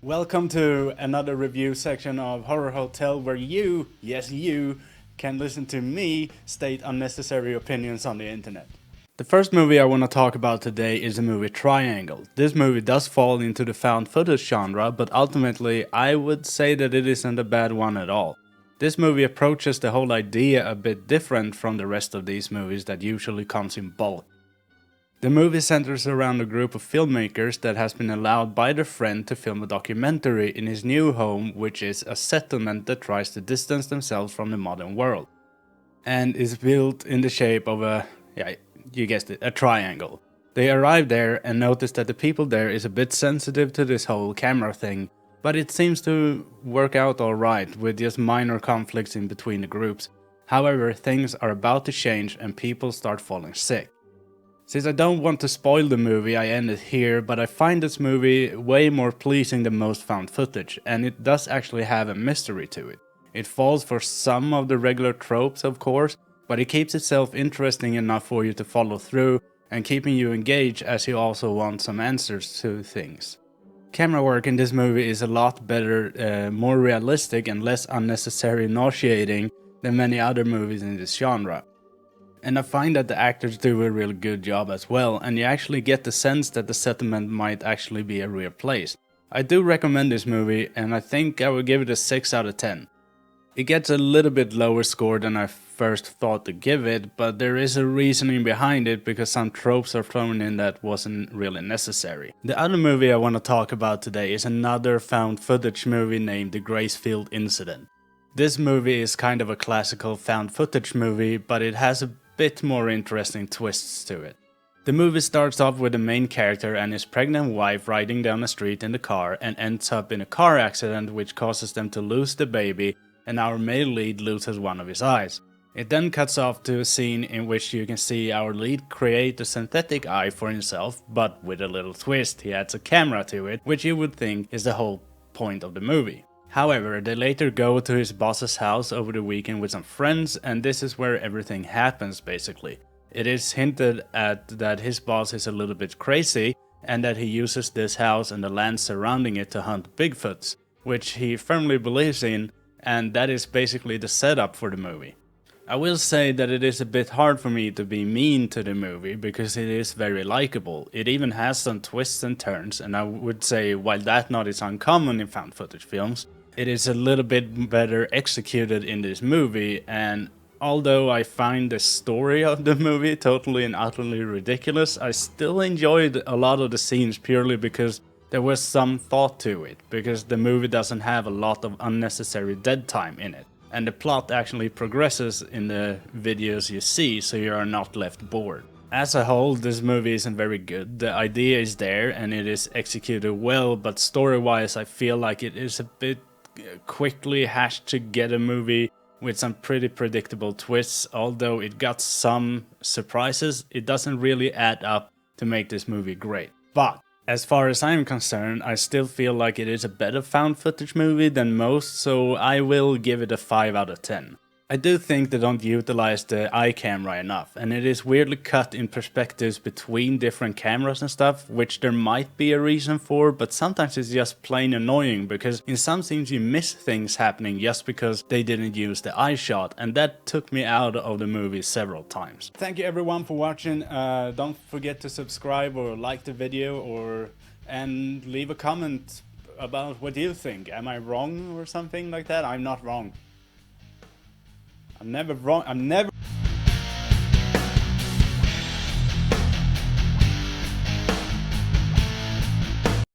Welcome to another review section of Horror Hotel where you, yes you, can listen to me state unnecessary opinions on the internet. The first movie I want to talk about today is the movie Triangle. This movie does fall into the found footage genre, but ultimately I would say that it isn't a bad one at all. This movie approaches the whole idea a bit different from the rest of these movies that usually comes in bulk. The movie centers around a group of filmmakers that has been allowed by their friend to film a documentary in his new home, which is a settlement that tries to distance themselves from the modern world. And is built in the shape of you guessed it, a triangle. They arrive there and notice that the people there is a bit sensitive to this whole camera thing, but it seems to work out alright with just minor conflicts in between the groups. However, things are about to change and people start falling sick. Since I don't want to spoil the movie, I end it here, but I find this movie way more pleasing than most found footage, and it does actually have a mystery to it. It falls for some of the regular tropes, of course, but it keeps itself interesting enough for you to follow through, and keeping you engaged as you also want some answers to things. Camera work in this movie is a lot better, more realistic and less unnecessary nauseating than many other movies in this genre. And I find that the actors do a really good job as well, and you actually get the sense that the settlement might actually be a real place. I do recommend this movie, and I think I would give it a 6 out of 10. It gets a little bit lower score than I first thought to give it, but there is a reasoning behind it because some tropes are thrown in that wasn't really necessary. The other movie I want to talk about today is another found footage movie named The Gracefield Incident. This movie is kind of a classical found footage movie, but it has a bit more interesting twists to it. The movie starts off with the main character and his pregnant wife riding down a street in the car and ends up in a car accident which causes them to lose the baby, and our male lead loses one of his eyes. It then cuts off to a scene in which you can see our lead create a synthetic eye for himself, but with a little twist. He adds a camera to it, which you would think is the whole point of the movie. However, they later go to his boss's house over the weekend with some friends, and this is where everything happens basically. It is hinted at that his boss is a little bit crazy, and that he uses this house and the land surrounding it to hunt Bigfoots, which he firmly believes in, and that is basically the setup for the movie. I will say that it is a bit hard for me to be mean to the movie because it is very likable. It even has some twists and turns, and I would say while that not is uncommon in found footage films, it is a little bit better executed in this movie, and although I find the story of the movie totally and utterly ridiculous, I still enjoyed a lot of the scenes purely because there was some thought to it, because the movie doesn't have a lot of unnecessary dead time in it. And the plot actually progresses in the videos you see, so you are not left bored. As a whole, this movie isn't very good. The idea is there and it is executed well, but story-wise I feel like it is a bit quickly hashed together movie with some pretty predictable twists. Although it got some surprises, it doesn't really add up to make this movie great. But as far as I'm concerned, I still feel like it is a better found footage movie than most, so I will give it a 5 out of 10. I do think they don't utilize the eye camera enough, and it is weirdly cut in perspectives between different cameras and stuff, which there might be a reason for, but sometimes it's just plain annoying because in some scenes you miss things happening just because they didn't use the eye shot, and that took me out of the movie several times. Thank you everyone for watching. Don't forget to subscribe or like the video and leave a comment about what you think. Am I wrong or something like that? I'm not wrong. I'm never wrong. I'm never